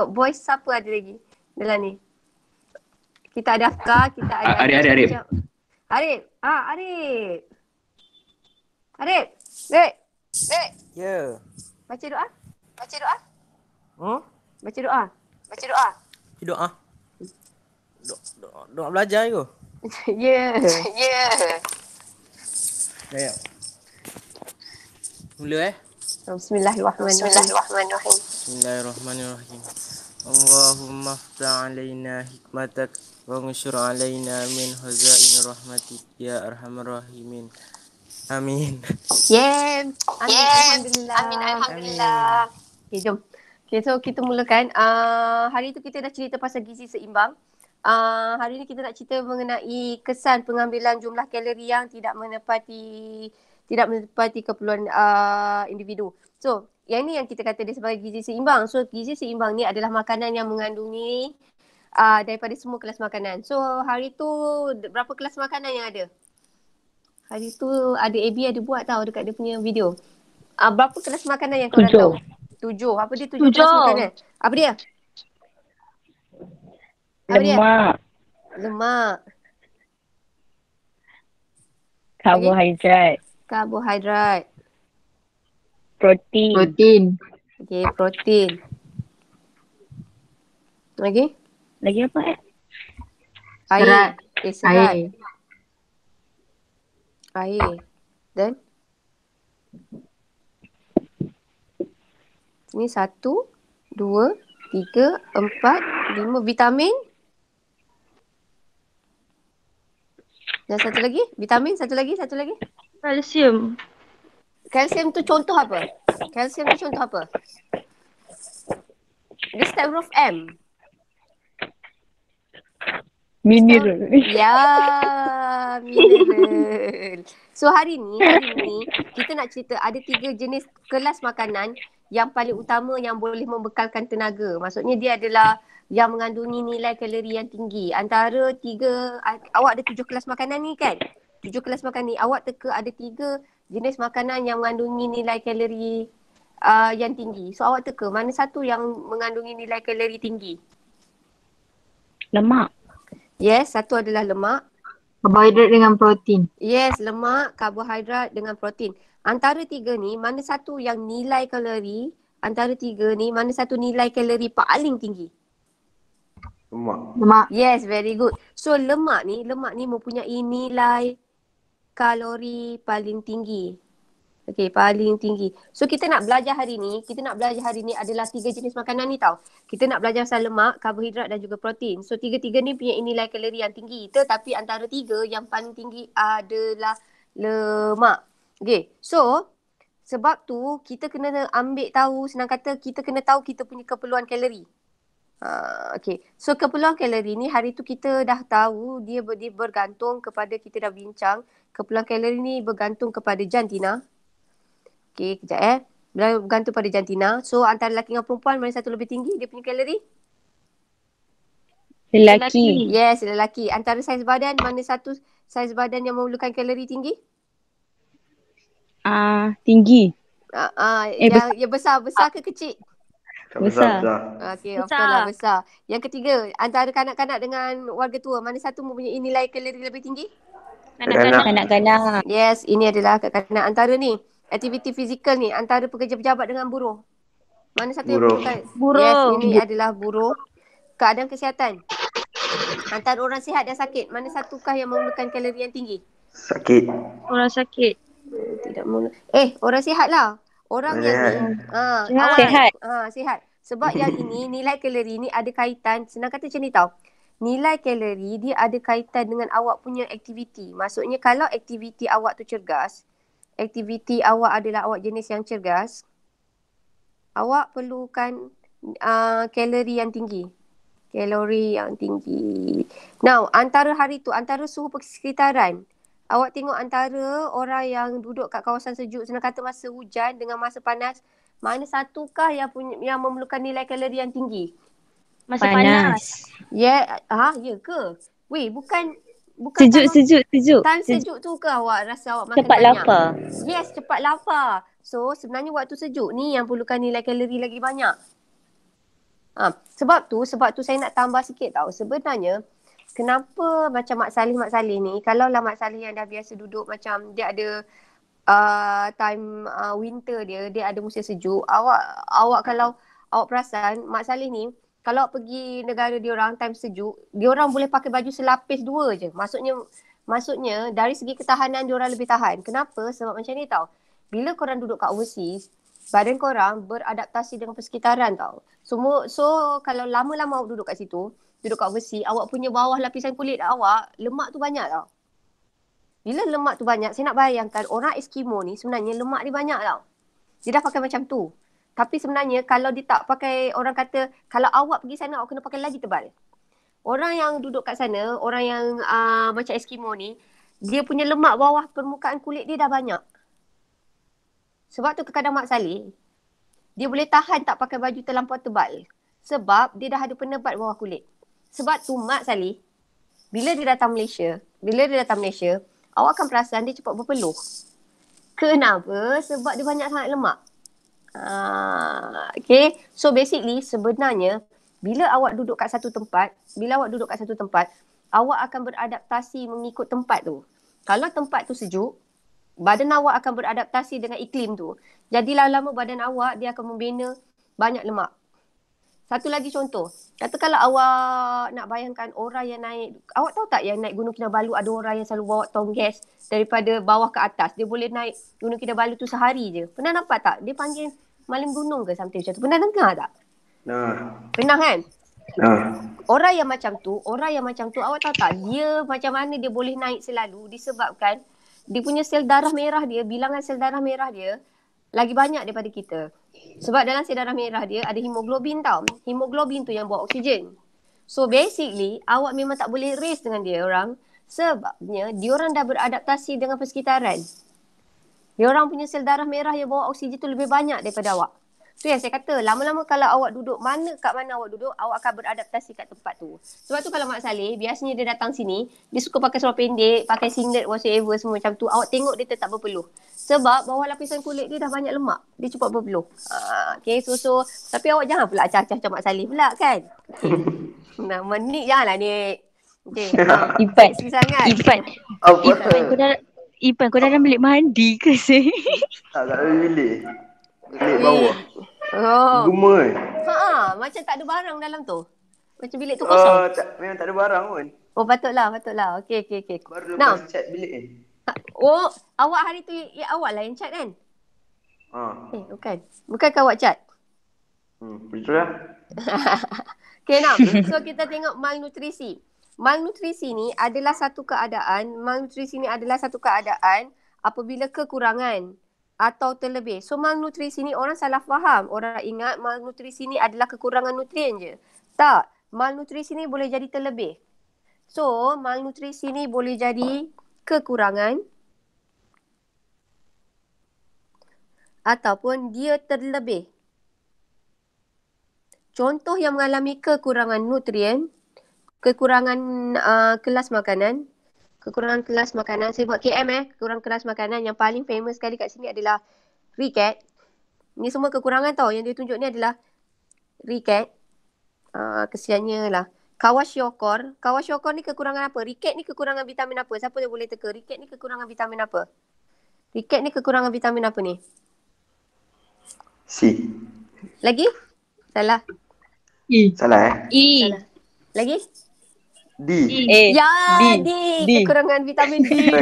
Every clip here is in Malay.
voice siapa ada lagi dalam ni? Kita ada Afkar, kita ada Arif. Arif. Arif. Arif. Dek. Ya. Baca doa. Hmm? Baca doa. Doa. Doa belajar ke? Ya. Ya. Mula Bismillahirrahmanirrahim. Bismillahirrahmanirrahim. Allahumma aftah alaina hikmatak wa nshur alaina min hazain rahmatik ya arhamar rahimin. Amin. Alhamdulillah. Okay, jom. Okay, so kita mulakan. Hari tu kita dah cerita pasal gizi seimbang. Hari ni kita nak cerita mengenai kesan pengambilan jumlah kalori yang tidak menepati keperluan individu. So, yang ni yang kita kata dia sebagai gizi seimbang. So, gizi seimbang ni adalah makanan yang mengandungi daripada semua kelas makanan. So, hari tu berapa kelas makanan yang ada? Hari tu ada AB ada buat tau dekat dia punya video. Berapa kelas makanan yang korang tahu? 7. Apa dia 7 kelas makanan? Apa dia? Lemak. Karbohidrat. Protein. Okay, protein. Lagi apa Serat. Air. Dan sini 1, 2, 3, 4, 5 vitamin. Dan satu lagi, vitamin, satu lagi. Kalsium. Kalsium tu contoh apa? Dia start huruf M. Mineral. Ya, mineral. So hari ni kita nak cerita ada 3 jenis kelas makanan yang paling utama yang boleh membekalkan tenaga. Maksudnya dia adalah yang mengandungi nilai kalori yang tinggi. Antara 3, awak ada 7 kelas makanan ni kan? 7 kelas makanan ni, awak teka ada 3 jenis makanan yang mengandungi nilai kalori yang tinggi. So awak teka mana satu yang mengandungi nilai kalori tinggi? Lemak. Yes, satu adalah lemak. Karbohidrat dengan protein. Yes, lemak, karbohidrat dengan protein. Antara 3 ni, mana satu yang nilai kalori, antara 3 ni, mana satu nilai kalori paling tinggi? Lemak. Yes, very good. So lemak ni mempunyai nilai kalori paling tinggi. Okey, paling tinggi. So kita nak belajar hari ni adalah 3 jenis makanan ni tau. Kita nak belajar pasal lemak, karbohidrat dan juga protein. So 3-3 ni punya nilai kalori yang tinggi. Tetapi antara 3 yang paling tinggi adalah lemak. Okey, so sebab tu kita kena ambil tahu, senang kata kita kena tahu kita punya keperluan kalori. Okay, so keperluan kalori ni hari tu kita dah tahu dia bergantung kepada, kita dah bincang keperluan kalori ni bergantung kepada jantina. Okay, kejap bergantung pada jantina. So antara lelaki dengan perempuan mana satu lebih tinggi dia punya kalori? Lelaki. Yes, lelaki. Antara saiz badan mana satu saiz badan yang memerlukan kalori tinggi? Tinggi. Yang besar ke kecil? Besar. Okey, of course lah besar. Yang ketiga, antara kanak-kanak dengan warga tua, mana satu mempunyai nilai kalori lebih tinggi? Kanak-kanak. Yes, ini adalah kanak-kanak. Antara ni, aktiviti fizikal ni, antara pekerja pejabat dengan buruh. Mana satu yang memerlukan? Buruh. Yes, ini adalah buruh. Keadaan kesihatan. Antara orang sihat dan sakit, mana satukah yang memerlukan kalori yang tinggi? Orang sakit. Tidak orang sihat lah. Orang yang ni sihat. Sebab yang ini nilai kalori ni ada kaitan, senang kata macam ni tau. Nilai kalori dia ada kaitan dengan awak punya aktiviti. Maksudnya kalau aktiviti awak tu cergas, aktiviti awak adalah awak jenis yang cergas, awak perlukan kalori yang tinggi. Now, antara hari tu, antara suhu persekitaran, awak tengok antara orang yang duduk kat kawasan sejuk, senang kata masa hujan dengan masa panas, mana satukah yang memerlukan nilai kalori yang tinggi? Masa panas. Ya ke? Weh, bukan Sejuk. Time sejuk tu ke awak rasa awak makan Cepat banyak? lapar. Yes, cepat lapar. So, sebenarnya waktu sejuk ni yang perlukan nilai kalori lagi banyak. Sebab tu saya nak tambah sikit tau. Sebenarnya kenapa macam Mak Salih ni, kalau lah Mak Salih yang dah biasa duduk macam dia ada time winter dia ada musim sejuk. Awak kalau awak perasan Mak Salih ni kalau pergi negara diorang time sejuk, diorang boleh pakai baju selapis 2 je. Maksudnya dari segi ketahanan diorang lebih tahan. Kenapa? Sebab macam ni tau. Bila korang duduk kat overseas, badan korang beradaptasi dengan persekitaran tau. So kalau lama-lama awak duduk kat situ, duduk kat overseas, awak punya bawah lapisan kulit awak, lemak tu banyak tau. Bila lemak tu banyak, saya nak bayangkan orang Eskimo ni sebenarnya lemak dia banyak tau. Dia dah pakai macam tu. Tapi sebenarnya kalau dia tak pakai, orang kata kalau awak pergi sana awak kena pakai lagi tebal. Orang yang duduk kat sana, orang yang macam Eskimo ni, dia punya lemak bawah permukaan kulit dia dah banyak. Sebab tu kadang Mak Salih, dia boleh tahan tak pakai baju terlampau tebal. Sebab dia dah ada penebat bawah kulit. Sebab tu Mak Salih, bila dia datang Malaysia, awak akan perasan dia cepat berpeluh. Kenapa? Sebab dia banyak sangat lemak. Okay. So basically sebenarnya bila awak duduk kat satu tempat, awak akan beradaptasi mengikut tempat tu. Kalau tempat tu sejuk, badan awak akan beradaptasi dengan iklim tu. Jadi lama-lama badan awak dia akan membina banyak lemak. Satu lagi contoh, kata kalau awak nak bayangkan orang yang naik, awak tahu tak yang naik Gunung Kinabalu ada orang yang selalu bawa tong gas daripada bawah ke atas. Dia boleh naik Gunung Kinabalu tu sehari je. Pernah nampak tak? Dia panggil malam gunung ke something macam tu. Pernah dengar tak? Pernah kan? Orang yang macam tu awak tahu tak dia macam mana dia boleh naik selalu disebabkan dia punya sel darah merah dia, bilangan sel darah merah dia lagi banyak daripada kita. Sebab dalam sel darah merah dia ada hemoglobin tau. Hemoglobin tu yang bawa oksigen. So basically awak memang tak boleh race dengan dia orang sebabnya diorang dah beradaptasi dengan persekitaran. Diorang punya sel darah merah yang bawa oksigen tu lebih banyak daripada awak. Tu yang saya kata, lama-lama kalau awak duduk kat mana awak duduk, awak akan beradaptasi kat tempat tu. Sebab tu kalau Mak Salih, biasanya dia datang sini, dia suka pakai seluar pendek, pakai singlet, whatsoever semua macam tu. Awak tengok dia tetap berpeluh. Sebab bawah lapisan kulit dia dah banyak lemak. Dia cepat berpeluh. Okay, so. Tapi awak jangan pula acah-acah macam Mak Salih pula kan? Okay. Nah, Nik janganlah Nik. Okay. Ipan, kau dalam bilik mandi ke sih? Tak ada bilik. Bilik bawah. Gema macam tak ada barang dalam tu. Macam bilik tu kosong. Memang tak ada barang pun. Oh, patutlah. Okey. Baru lepas cat bilik ni. Oh, awak hari tu awak lah yang cat kan? Bukan. Bukankah awak cat? Betul lah. Okay, now. So, kita tengok malnutrisi. Malnutrisi ni adalah satu keadaan apabila kekurangan atau terlebih. So malnutrisi ni orang salah faham. Orang ingat malnutrisi ni adalah kekurangan nutrien je. Tak. Malnutrisi ni boleh jadi terlebih. So malnutrisi ni boleh jadi kekurangan ataupun dia terlebih. Contoh yang mengalami kekurangan nutrien, kekurangan kelas makanan. Saya buat KM kekurangan kelas makanan. Yang paling famous sekali kat sini adalah ricket. Ni semua kekurangan tau. Yang dia tunjuk ni adalah ricket. Kesiannya lah. Kwashiorkor ni kekurangan apa? Ricket ni kekurangan vitamin apa? Siapa yang boleh teka? Ricket ni kekurangan vitamin apa? Ricket ni kekurangan vitamin apa ni? C. Lagi? Salah. Salah Salah. Lagi? D. D. Kekurangan vitamin D.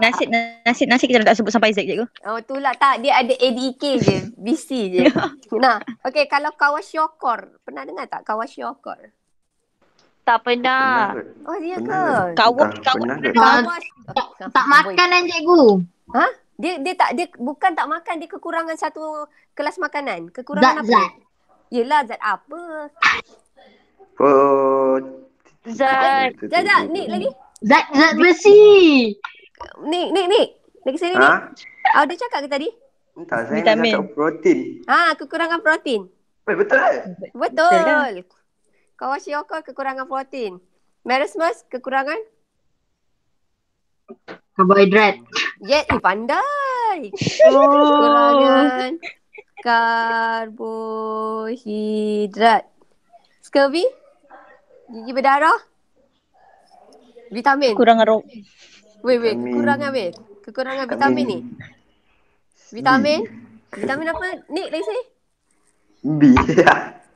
Nasib kita tak sebut sampai Z je ke? Oh, tu lah tak. Dia ada ADK je. BC je. Nah, okay. Kalau Kwashiorkor. Pernah dengar tak Kwashiorkor? Tak pernah. Oh, dia ke? Tak makanan cikgu. Ha? Dia bukan tak makan. Dia kekurangan satu kelas makanan. Kekurangan apa? Yelah, zat apa? Zat. Ni lagi? Zat besi. Ni. Lagi sini ni. Dia cakap ke tadi? Entah, saya nak cakap protein. Kekurangan protein. Betul lah. Betul. Kwashiorkor kekurangan protein. Marasmus kekurangan? Karbohidrat. Pandai. Kekurangan Karbohidrat. Scurvy? Gigi berdarah? Vitamin. Kekurangan Wait, Vitamin. kekurangan weh. Kekurangan vitamin ni. Vitamin? Vitamin apa? Nick lagi sini. B.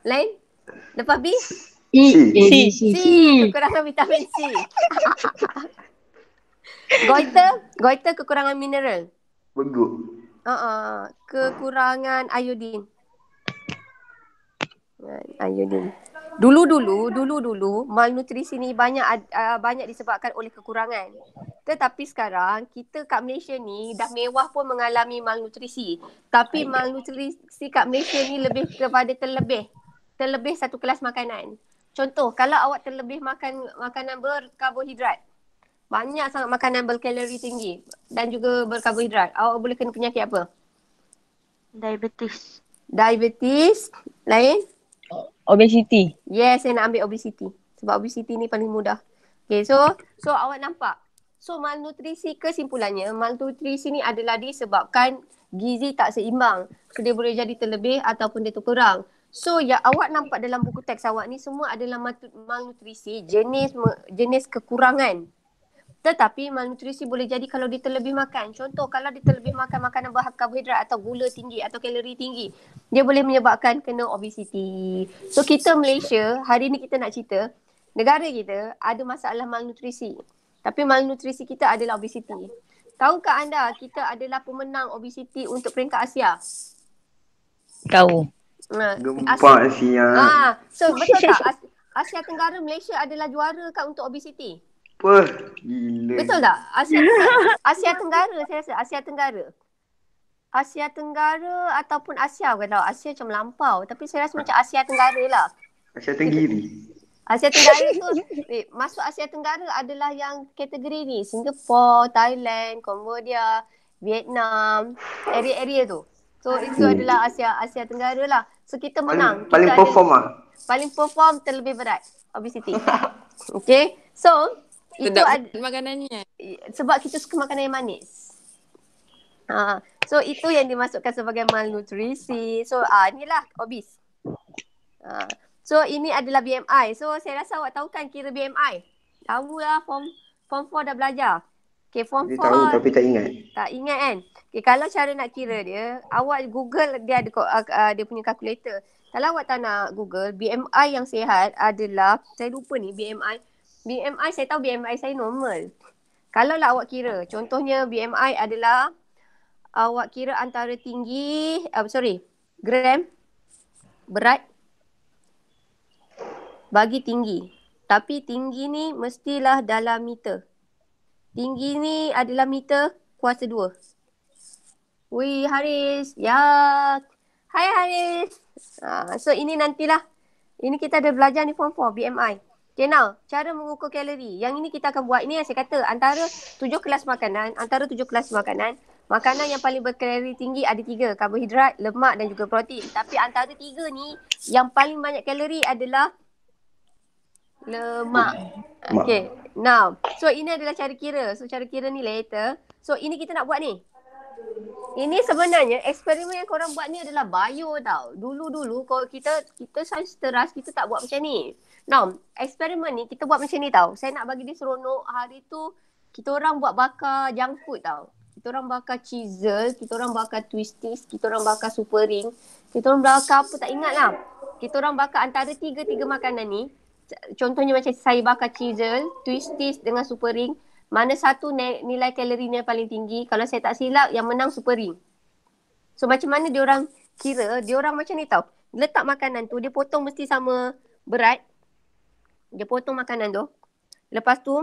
Lain? Lepas B? C. C. Kekurangan vitamin C. Goiter kekurangan mineral. Beguk. Kekurangan iodin. Iodin. Dulu malnutrisi ni banyak disebabkan oleh kekurangan. Tetapi sekarang kita kat Malaysia ni dah mewah pun mengalami malnutrisi. Tapi malnutrisi kat Malaysia ni lebih kepada terlebih satu kelas makanan. Contoh, kalau awak terlebih makan makanan berkarbohidrat, banyak sangat makanan berkalori tinggi dan juga berkarbohidrat, awak boleh kena penyakit apa? Diabetes. Lain? obesity. Yes, saya nak ambil obesity. Sebab obesity ni paling mudah. Okay, so awak nampak. So malnutrisi, kesimpulannya, malnutrisi ni adalah disebabkan gizi tak seimbang. So dia boleh jadi terlebih ataupun dia terkurang. So yang awak nampak dalam buku teks awak ni semua adalah malnutrisi, jenis kekurangan. Tetapi malnutrisi boleh jadi kalau dia terlebih makan. Contoh, kalau dia terlebih makan makanan berkarbohidrat atau gula tinggi atau kalori tinggi, dia boleh menyebabkan kena obesity. So kita Malaysia, hari ni kita nak cerita, negara kita ada masalah malnutrisi. Tapi malnutrisi kita adalah obesity. Tahukah anda kita adalah pemenang obesity untuk peringkat Asia? Tahu. Gempak Asia. So betul tak? Asia Tenggara Malaysia adalah juara kan untuk obesity? Apa? Gila. Betul tak? Asia Tenggara, saya rasa Asia Tenggara ataupun Asia, bukan tahu. Asia macam melampau, tapi saya rasa macam Asia Tenggara lah. Asia Tenggiri. Asia Tenggara tu, masuk Asia Tenggara adalah yang kategori ni, Singapore, Thailand, Cambodia, Vietnam, area-area tu. So itu adalah Asia Tenggara lah. So kita menang. Paling perform lah. Paling perform terlebih berat, obesity. Okay, so sedap makanannya. Sebab kita suka makanan yang manis. So itu yang dimasukkan sebagai malnutrisi. So inilah obese. So ini adalah BMI. So saya rasa awak tahu kan kira BMI. Tahu lah, form 4 dah belajar. Okay, form 4. Dia tahu tapi tak ingat. Tak ingat kan? Okay, kalau cara nak kira dia, awak Google, dia ada dia punya calculator. Kalau awak tak nak Google, BMI yang sihat adalah, saya lupa ni BMI. BMI saya tahu BMI saya normal. Kalau lah awak kira, contohnya BMI adalah awak kira antara tinggi, gram, berat bagi tinggi. Tapi tinggi ni mestilah dalam meter. Tinggi ni adalah meter kuasa 2. Wih Haris, ya. Hai Haris. So ini nantilah. Ini kita ada belajar ni form 4 BMI. Okay, now, cara mengukur kalori. Yang ini kita akan buat, ini yang saya kata, antara 7 kelas makanan, makanan yang paling berkalori tinggi ada 3, karbohidrat, lemak dan juga protein. Tapi antara 3 ni, yang paling banyak kalori adalah lemak. Okay, now, so ini adalah cara kira. So cara kira ni later. So ini kita nak buat ni. Ini sebenarnya eksperimen yang korang buat ni adalah bio tau. Dulu-dulu kalau kita sains teras, kita tak buat macam ni. Now, eksperimen ni kita buat macam ni tau. Saya nak bagi dia seronok. Hari tu kita orang buat bakar junk food tau. Kita orang bakar chisel, kita orang bakar twisties, kita orang bakar super ring. Kita orang bakar apa tak ingat lah. Kita orang bakar antara 3 makanan ni. Contohnya macam saya bakar chisel, twisties dengan super ring. Mana satu nilai kalorinya paling tinggi. Kalau saya tak silap, yang menang super ring. So macam mana diorang kira, diorang macam ni tau. Letak makanan tu, dia potong mesti sama berat. Dia potong makanan tu. Lepas tu,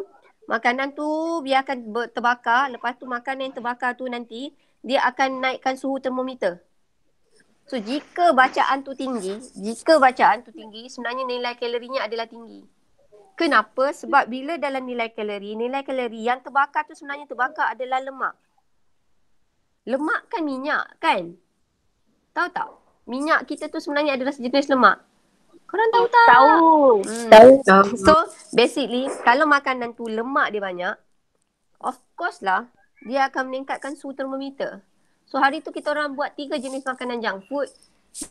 makanan tu biarkan terbakar. Lepas tu makanan yang terbakar tu nanti, dia akan naikkan suhu termometer. So jika bacaan tu tinggi, sebenarnya nilai kalorinya adalah tinggi. Kenapa? Sebab bila dalam nilai kalori yang terbakar tu sebenarnya terbakar adalah lemak. Lemak kan minyak kan? Tahu tak? Minyak kita tu sebenarnya adalah sejenis lemak. Korang tahu tak? Tahu. So basically kalau makanan tu lemak dia banyak, of course lah dia akan meningkatkan suhu termometer. So hari tu kita orang buat 3 jenis makanan junk food.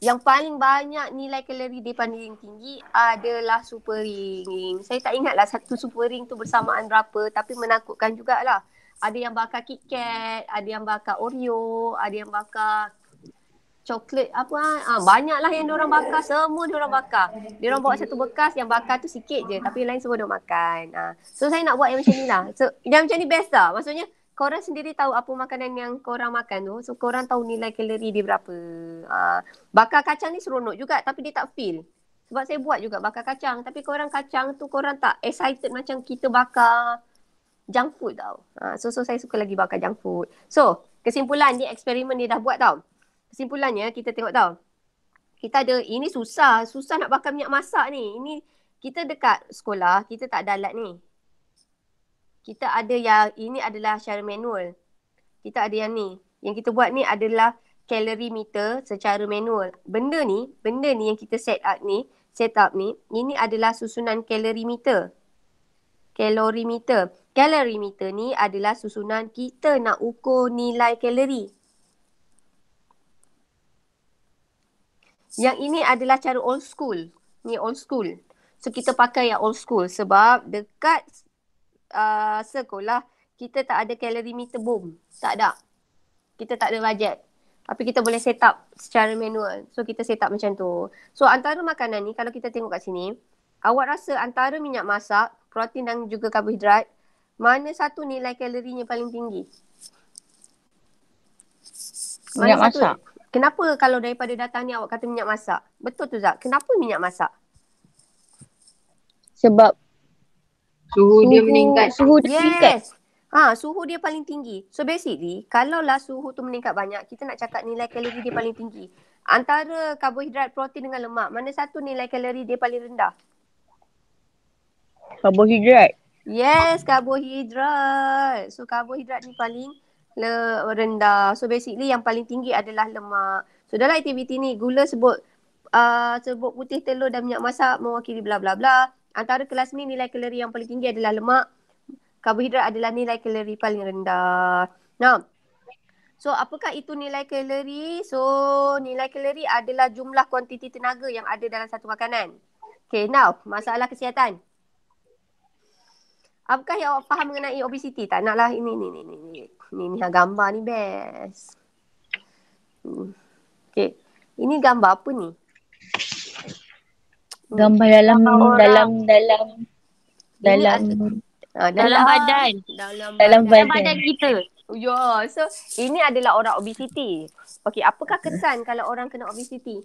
Yang paling banyak nilai kalori dia paling tinggi adalah super ring. Saya tak ingatlah satu super ring tu bersamaan berapa, tapi menakutkan jugalah. Ada yang bakar KitKat, ada yang bakar Oreo, ada yang bakar coklat banyaklah yang diorang bakar, semua diorang bakar. Diorang bawa satu bekas, yang bakar tu sikit je tapi lain semua diorang makan. So saya nak buat yang macam ni lah. So yang macam ni best lah. Maksudnya korang sendiri tahu apa makanan yang korang makan tu. So korang tahu nilai kalori dia berapa. Bakar kacang ni seronok juga tapi dia tak feel. Sebab saya buat juga bakar kacang, tapi korang kacang tu korang tak excited macam kita bakar junk food tau. So saya suka lagi bakar junk food. So kesimpulan dia, eksperimen dia dah buat tau. Kesimpulannya kita tengok tau. Kita ada, ini susah nak bakar minyak masak ni. Ini kita dekat sekolah, kita tak ada alat ni. Kita ada yang, ini adalah secara manual. Kita ada yang ni. Yang kita buat ni adalah calorie meter secara manual. Benda ni yang kita set up ni, ini adalah susunan calorie meter. Calorie meter ni adalah susunan kita nak ukur nilai kalori. Yang ini adalah cara old school. Ni old school. So kita pakai yang old school sebab dekat sekolah kita tak ada calorie meter boom. Tak ada. Kita tak ada budget. Tapi kita boleh set up secara manual. So kita set up macam tu. So antara makanan ni kalau kita tengok kat sini, awak rasa antara minyak masak, protein dan juga karbohidrat, mana satu nilai kalorinya paling tinggi? Minyak masak. Kenapa kalau daripada data ni awak kata minyak masak? Betul tu Zak? Kenapa minyak masak? Sebab Suhu dia meningkat. Suhu dia meningkat. Suhu dia paling tinggi. So basically, kalaulah suhu tu meningkat banyak, kita nak cakap nilai kalori dia paling tinggi. Antara karbohidrat, protein dengan lemak, mana satu nilai kalori dia paling rendah? Karbohidrat. Yes, karbohidrat. So karbohidrat ni paling rendah. So basically yang paling tinggi adalah lemak. So dalam aktiviti ni gula sebut putih, telur dan minyak masak mewakili bla bla bla. Antara kelas ni nilai kalori yang paling tinggi adalah lemak. Karbohidrat adalah nilai kalori paling rendah. Nah. So apakah itu nilai kalori? So nilai kalori adalah jumlah kuantiti tenaga yang ada dalam satu makanan. Okay, now masalah kesihatan. Apakah yang awak faham mengenai obesity? Tak naklah ini gambar ni best. Okay. Ini gambar apa ni? Gambar dalam badan. Dalam badan kita. Ya, so ini adalah orang obesity. Okay, apakah kesan kalau orang kena obesity?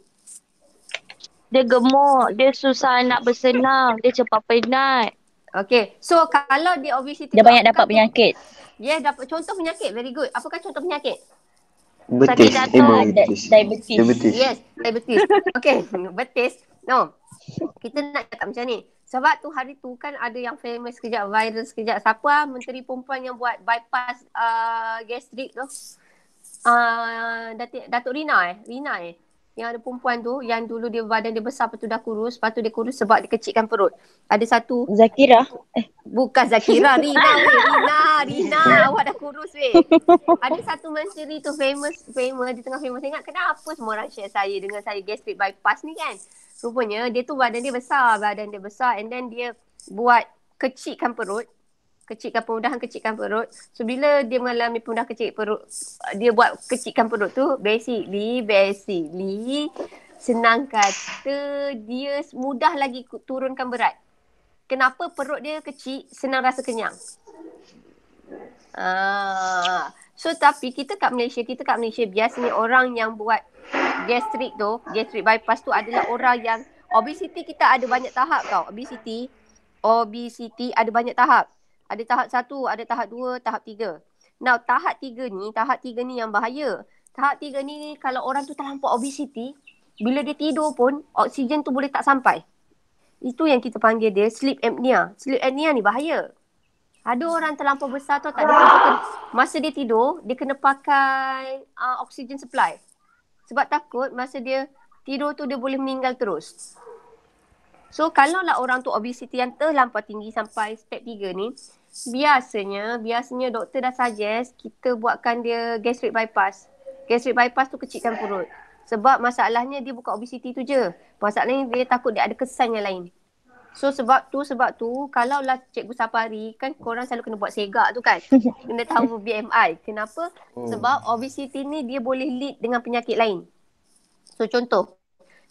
Dia gemuk, dia susah nak bersenam, dia cepat penat. Okay, so kalau dia obesity dia banyak dapat penyakit. Yes, dapat contoh penyakit. Very good. Apakah contoh penyakit? Betis. Diabetes. Yes, diabetes. Okay, betis. No, kita nak cakap macam ni. Sebab tu hari tu kan ada yang famous sekejap, viral sekejap. Siapa Menteri Perempuan yang buat bypass gastrik tu? Datuk Rina Yang ada perempuan tu yang dulu dia badan dia besar, lepas tu dah kurus. Lepas tu dia kurus sebab dia kecilkan perut. Ada satu Zakira. Bukan Zakira, Rina. Awak dah kurus weh. Ada satu menteri tu famous. Dia tengah famous. Ingat kenapa semua orang share saya dengan saya gastric bypass ni kan? Rupanya dia tu badan dia besar and then dia buat kecilkan perut. Pemudahan kecilkan perut. So bila dia mengalami pemudahan kecil perut, dia buat kecilkan perut tu basically senang kata dia mudah lagi turunkan berat. Kenapa perut dia kecil, senang rasa kenyang. So tapi kita kat Malaysia biasanya orang yang buat gastric bypass tu adalah orang yang obesity. Kita ada banyak tahap tau. Obesity ada banyak tahap. Ada tahap 1, ada tahap 2, tahap 3. Now tahap 3 ni yang bahaya. Tahap 3 ni kalau orang tu terlampau obesity, bila dia tidur pun oksigen tu boleh tak sampai. Itu yang kita panggil dia sleep apnea. Sleep apnea ni bahaya. Ada orang terlampau besar tu tak ada masa dia tidur, dia kena pakai oksigen supply. Sebab takut masa dia tidur tu dia boleh meninggal terus. So kalau lah orang tu obesity yang terlampau tinggi sampai step 3 ni, biasanya doktor dah suggest kita buatkan dia gastric bypass. Gastric bypass tu kecilkan perut. Sebab masalahnya dia bukan obesity tu je. Masalahnya dia takut dia ada kesan yang lain. So sebab tu kalau lah Cikgu Sapari kan korang selalu kena buat segak tu kan. Kena tahu BMI. Kenapa? Sebab obesity ni dia boleh lead dengan penyakit lain. So contoh,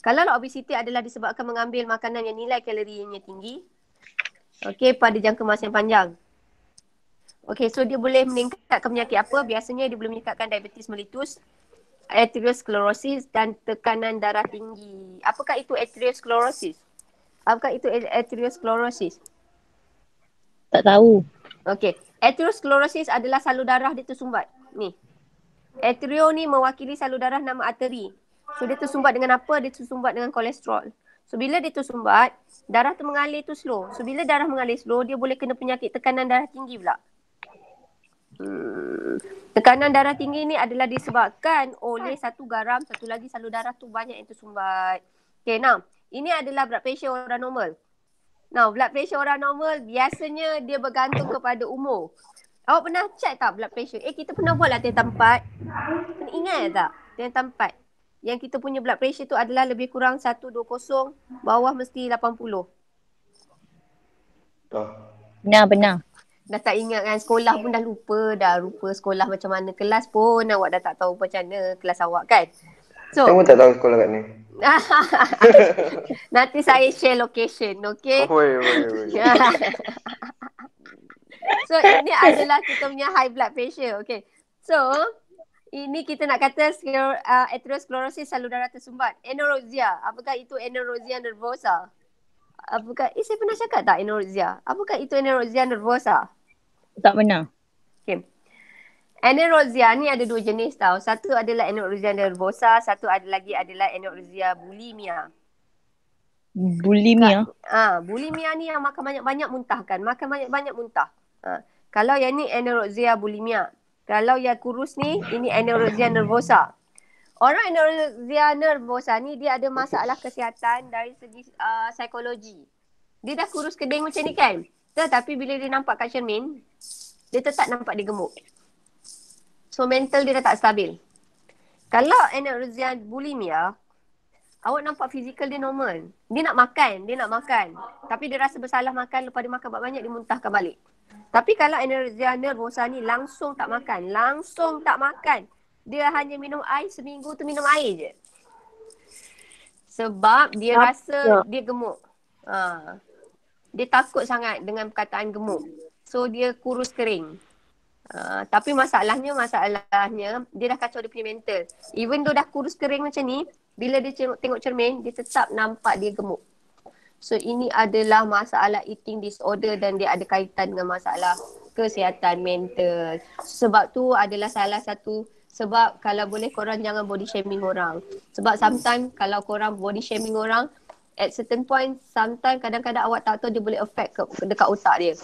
kalau lah obesity adalah disebabkan mengambil makanan yang nilai kalorinya tinggi, okey, pada jangka masa yang panjang. Okey, so dia boleh meningkatkan penyakit apa? Biasanya dia boleh meningkatkan diabetes mellitus, arteriosklerosis dan tekanan darah tinggi. Apakah itu arteriosklerosis? Apakah itu arteriosklerosis? Tak tahu. Okey, arteriosklerosis adalah salur darah dia tersumbat. Ni. Arterio ni mewakili salur darah nama arteri. So dia tersumbat dengan apa? Dia tersumbat dengan kolesterol. So bila dia tersumbat, darah tu mengalir tu slow. So bila darah mengalir slow, dia boleh kena penyakit tekanan darah tinggi pula. Tekanan darah tinggi ni adalah disebabkan oleh satu garam, satu lagi salur darah tu banyak yang tersumbat. Okay, now ini adalah blood pressure orang normal. Now blood pressure orang normal biasanya dia bergantung kepada umur. Awak pernah check tak blood pressure? Kita pernah buat latihan 4. Pernah ingat tak latihan 4? Yang kita punya blood pressure tu adalah lebih kurang 120, bawah mesti 80. Benar. Dah tak ingat kan, sekolah pun dah lupa. Rupa sekolah macam mana, kelas pun awak dah tak tahu macam mana kelas awak kan. So, Saya pun tak tahu sekolah kat ni. nanti saya share location, okay? Boleh. So, ini adalah kita punya high blood pressure, okay? So, ini kita nak kata atherosclerosis salur darah tersumbat. Anorexia, apakah itu anorexia nervosa? Apakah, saya pernah cakap tak anorexia? Apakah itu anorexia nervosa? Tak pernah. Okay. Anorexia ni ada 2 jenis tau. Satu adalah anorexia nervosa, satu ada lagi adalah anorexia bulimia. Bulimia? Bulimia ni yang makan banyak-banyak muntah kan. Makan banyak-banyak muntah. Kalau yang ni anorexia bulimia. Kalau yang kurus ni, ini anorexia nervosa. Orang anorexia nervosa ni dia ada masalah kesihatan dari segi psikologi. Dia dah kurus keding macam ni kan. Tetapi bila dia nampak Kak Shermin, dia tetap nampak dia gemuk. So mental dia dah tak stabil. Kalau anorexia bulimia, awak nampak fizikal dia normal. Dia nak makan. Tapi dia rasa bersalah makan, lepas dia makan banyak dia muntahkan balik. Tapi kalau anorexia nervosa ni langsung tak makan. Dia hanya minum air, seminggu tu minum air je. Sebab dia rasa dia gemuk. Dia takut sangat dengan perkataan gemuk. So dia kurus kering. Tapi masalahnya dia dah kacau dia punya mental. Even though dah kurus kering macam ni, bila dia tengok cermin, dia tetap nampak dia gemuk. So ini adalah masalah eating disorder dan dia ada kaitan dengan masalah kesihatan mental. Sebab tu adalah salah satu sebab kalau boleh korang jangan body shaming orang. Sebab sometimes kalau korang body shaming orang, at certain point, sometimes kadang-kadang awak tak tahu dia boleh affect dekat otak dia.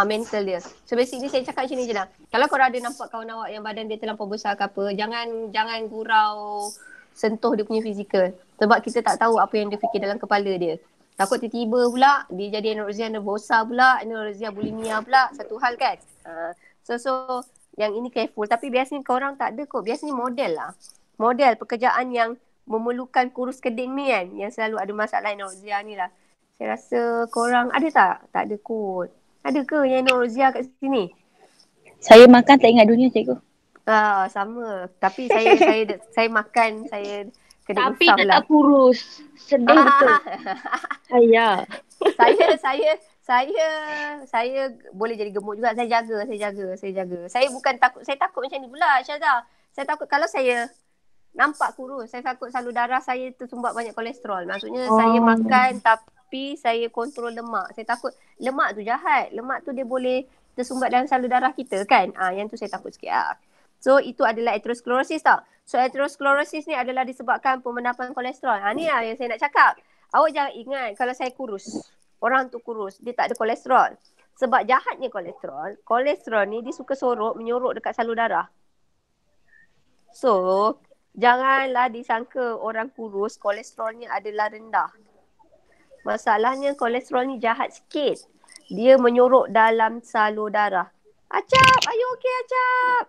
Mental dia. So basically saya cakap macam ni je lah. Kalau korang ada nampak kawan awak yang badan dia terlampau besar ke apa, jangan gurau sentuh dia punya fizikal. Sebab kita tak tahu apa yang dia fikir dalam kepala dia. Takut tiba-tiba pula dia jadi anorexia nervosa pula, anorexia bulimia pula, satu hal kan. So yang ini careful. Tapi biasanya korang tak ada kot. Biasanya model lah. Model pekerjaan yang memerlukan kurus keding ni kan, yang selalu ada masalah anorexia ni lah. Saya rasa korang ada tak? Tak ada kot. Ada ke yang anorexia kat sini? Saya makan tak ingat dunia cikgu. Sama. Tapi saya makan, saya kena Tapi usap lah. tetap kurus. Sedih betul. Ayah. Saya boleh jadi gemuk juga. Saya jaga. Saya bukan takut. Saya takut macam ni pula, Syazah. Saya takut kalau saya nampak kurus. Saya takut salur darah saya tersumbat banyak kolesterol. Maksudnya saya makan tapi saya kontrol lemak. Saya takut lemak tu jahat. Lemak tu dia boleh tersumbat dalam salur darah kita kan. Yang tu saya takut sikit lah. So itu adalah atherosclerosis tau. So atherosclerosis ni adalah disebabkan pemendapan kolesterol. Ni lah yang saya nak cakap. Awak jangan ingat kalau saya kurus. Orang tu kurus. Dia tak ada kolesterol. Sebab jahatnya kolesterol. Kolesterol ni dia suka menyorok dekat salur darah. So janganlah disangka orang kurus kolesterolnya adalah rendah. Masalahnya kolesterol ni jahat sikit. Dia menyorok dalam salur darah. Acap, are you okay Acap?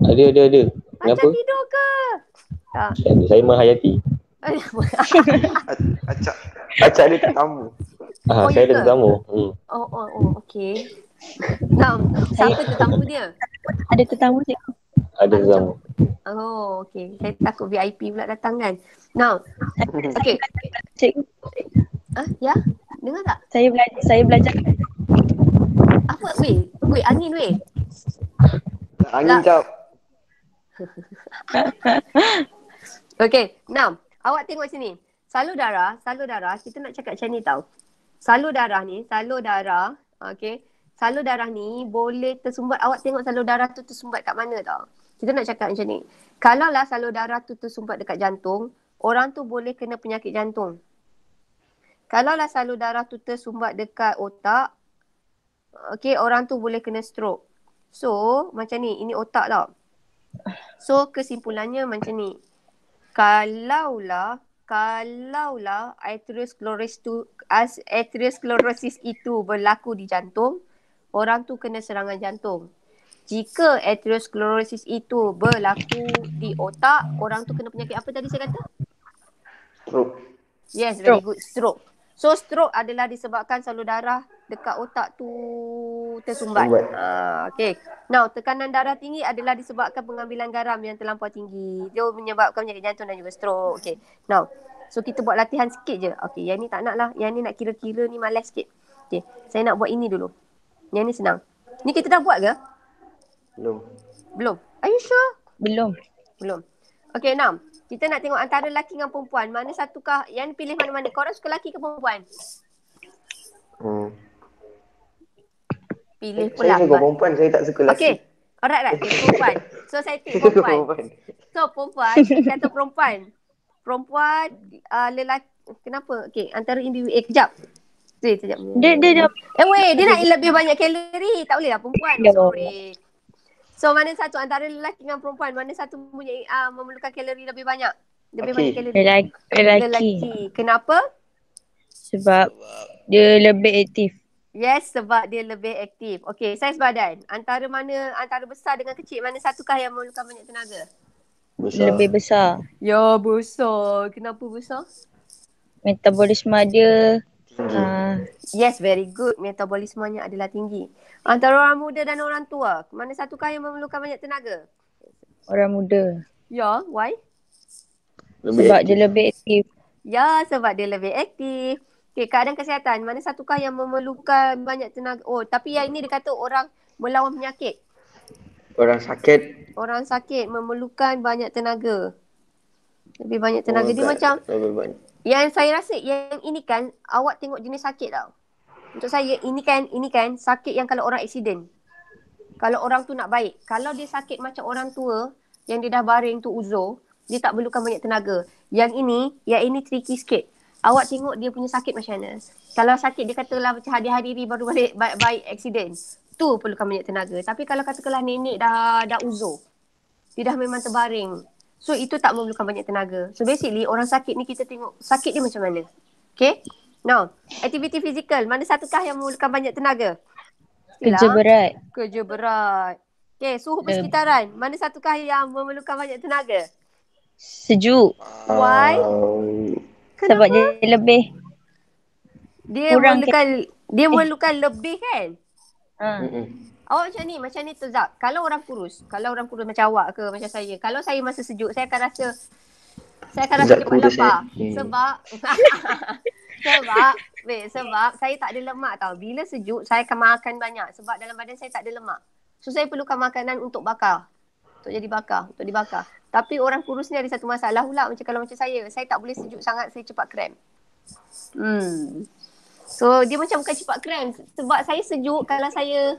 Ada. Macam Kenapa? tidur ke? Tak. Saya menghayati. Acak. Acak ada tetamu. Oh, Saya ya ada ke? tetamu. Okey. Now, siapa tetamu dia? Ada tetamu cikgu. Ada tetamu. Oh, okey. Saya takut VIP pula datang kan. Now, okey. Cikgu, Ya? Dengar tak? saya belajar. Apa? Weh, angin weh. Angin cap. Okey, now, awak tengok sini. Salur darah, kita nak cakap macam ni tau. Salur darah, okey. Salur darah ni boleh tersumbat. Awak tengok salur darah tu tersumbat kat mana tau. Kita nak cakap macam ni. Kalau lah salur darah tu tersumbat dekat jantung, orang tu boleh kena penyakit jantung. Kalau lah salur darah tu tersumbat dekat otak, okey, orang tu boleh kena stroke. So, macam ni, ini otak tau. So, kesimpulannya macam ni. Kalaulah atherosclerosis itu berlaku di jantung, orang tu kena serangan jantung. Jika atherosclerosis itu berlaku di otak, orang tu kena penyakit apa tadi saya kata? Stroke. Yes, very good. Stroke. So, stroke adalah disebabkan salur darah dekat otak tu tersumbat. Okay. Now, tekanan darah tinggi adalah disebabkan pengambilan garam yang terlampau tinggi. Dia menyebabkan penyakit jantung dan juga stroke. Okay. Now, so kita buat latihan sikit je. Okay, yang ni tak nak lah. Yang ni nak kira-kira ni malas sikit. Okay, saya nak buat ini dulu. Yang ni senang. Ni kita dah buat ke? Belum. Are you sure? Belum. Okay, now. Kita nak tengok antara lelaki dengan perempuan. Mana satukah yang pilih mana-mana? Korang suka lelaki ke perempuan? Pilih pula. Saya suka perempuan, saya tak suka lelaki. Okay. Alright. Okay, perempuan. So, saya take perempuan. So, perempuan. Kata perempuan. Perempuan, lelaki. Kenapa? Okay, antara individu. Kejap. Sekejap. Dia dah. Dia nak lebih banyak kalori. Tak boleh lah perempuan. Sorry. So, mana satu antara lelaki dengan perempuan? Mana satu punya memerlukan kalori lebih banyak? Banyak kalori. Lelaki. Kenapa? Sebab dia lebih aktif. Yes, sebab dia lebih aktif. Okay, saiz badan. Antara besar dengan kecil, mana satukah yang memerlukan banyak tenaga? Besar. Lebih besar. Ya, besar. Kenapa besar? Metabolisme dia Yes, very good. Metabolismenya adalah tinggi. Antara orang muda dan orang tua, mana satukah yang memerlukan banyak tenaga? orang muda. Ya, why? Sebab dia lebih aktif. Ya, sebab dia lebih aktif. Okay, keadaan kesihatan, mana satukah yang memerlukan banyak tenaga? Oh, tapi yang ini dia kata orang melawan penyakit. Orang sakit memerlukan banyak tenaga. Lebih banyak tenaga. Dia macam, yang saya rasa yang ini kan, awak tengok jenis sakit tau. Untuk saya, ini kan sakit yang kalau orang aksiden. Kalau orang tu nak baik. Kalau dia sakit macam orang tua, yang dia dah baring tu uzur, dia tak perlukan banyak tenaga. Yang ini tricky sikit. Awak tengok dia punya sakit macam mana. Kalau sakit dia katalah macam hari-hari baru balik baik aksiden. Tu perlukan banyak tenaga. Tapi kalau katakanlah nenek dah uzur. Dia dah memang terbaring. So itu tak memerlukan banyak tenaga. So basically orang sakit ni kita tengok sakit dia macam mana. Okay. Now, aktiviti fizikal. Mana satukah yang memerlukan banyak tenaga? Kerja berat. Okay, suhu persekitaran. Mana satukah yang memerlukan banyak tenaga? Sejuk. Why? Kenapa? Sebab dia lebih. Dia memerlukan lebih kan? Awak macam ni tu Zak. Kalau orang kurus macam awak ke macam saya. Kalau saya masa sejuk, saya akan rasa cepat lapar. Sebab saya tak ada lemak tau. Bila sejuk, saya akan makan banyak. Sebab dalam badan saya tak ada lemak. So, saya perlukan makanan untuk bakar. Untuk dibakar. Tapi orang kurus ni ada satu masalah pula. Kalau macam saya tak boleh sejuk sangat, saya cepat cramp. So, dia macam bukan cepat cramp. Sebab saya sejuk, kalau saya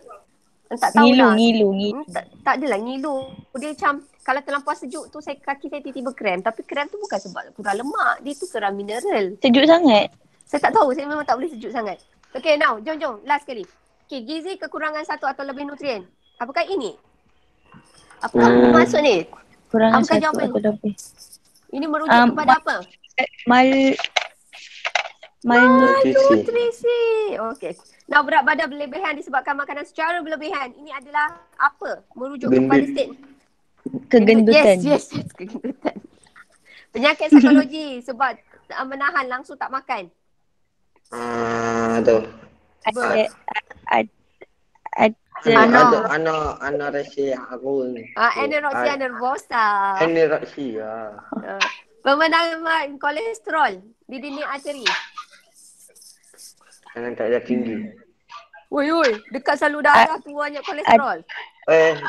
tak tahulah. Ngilu. Tak adalah ngilu. Dia macam, kalau terlampau sejuk tu, kaki saya tiba-tiba cramp. Tapi cramp tu bukan sebab kurang lemak. Dia tu kurang mineral. Sejuk sangat? Saya tak tahu. Saya memang tak boleh sejuk sangat. Okay, now. Jom. Last sekali. Okay, gizi kekurangan satu atau lebih nutrien. Apakah ini? Apakah maksud ni? Kurangan apakah satu jawapan? atau lebih. Ini merujuk kepada apa? Malnutrisi. Okay. Now, berat badan berlebihan disebabkan makanan secara berlebihan. Ini adalah apa? Merujuk kepada statement. Kegendutan. Yes. Kegendutan. Penyakit psikologi sebab menahan langsung tak makan. Tu. Anoreksia aku ni. Anorexia nervosa. Anoreksia. Pemenahan kolesterol di dinding arteri. Kanan tak ada tinggi. Woi, dekat salur darah tu banyak kolesterol.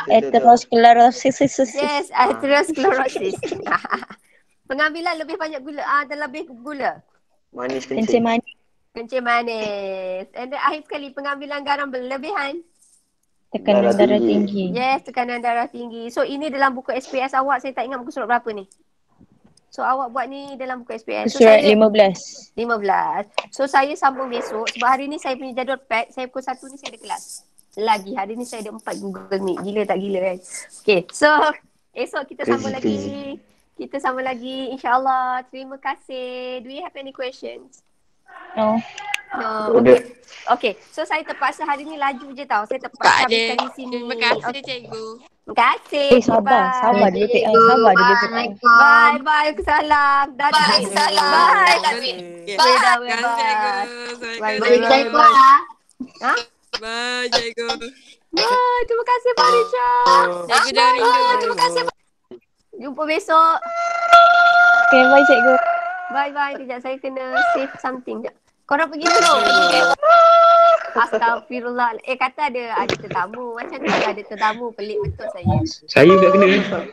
Aterosklerosis. Yes, atherosclerosis. Pengambilan lebih banyak gula, terlebih gula. Manis Kencing kencing. manis. Kencing manis. And then akhir sekali pengambilan garam berlebihan. Tekanan darah tinggi. Yes, tekanan darah tinggi. So ini dalam buku SPS awak, saya tak ingat muka surat berapa ni. So awak buat ni dalam buku SPS. So, Surat saya 15. 15. So saya sambung besok sebab hari ni saya punya jadual pack. Saya pukul 1 ni saya ada kelas. Lagi hari ni saya ada 4 Google Meet. Gila tak gila kan? Okay, so esok kita sambung lagi. Kita sambung lagi insyaAllah. Terima kasih. Do you have any questions? No. No. Okay. So saya terpaksa hari ni laju je tau. Saya terpaksa habiskan di sini. Terima kasih cikgu. Terima kasih. Sabar dulu Tik. Sabar dulu Tik. Bye. Salam. Dadah. Bye. Terima Bye. kasih cikgu. Ha? Bye cikgu. Bye. Terima kasih Farisha. Cikgu dah rindu. Terima kasih. Jumpa besok. Okay, bye cikgu. Bye. Sekejap saya kena save something. Sekejap. Korang pergi dulu. Astagfirullah. Kata ada tetamu. Macam tu ada tetamu. Pelik betul saya. Saya juga kena.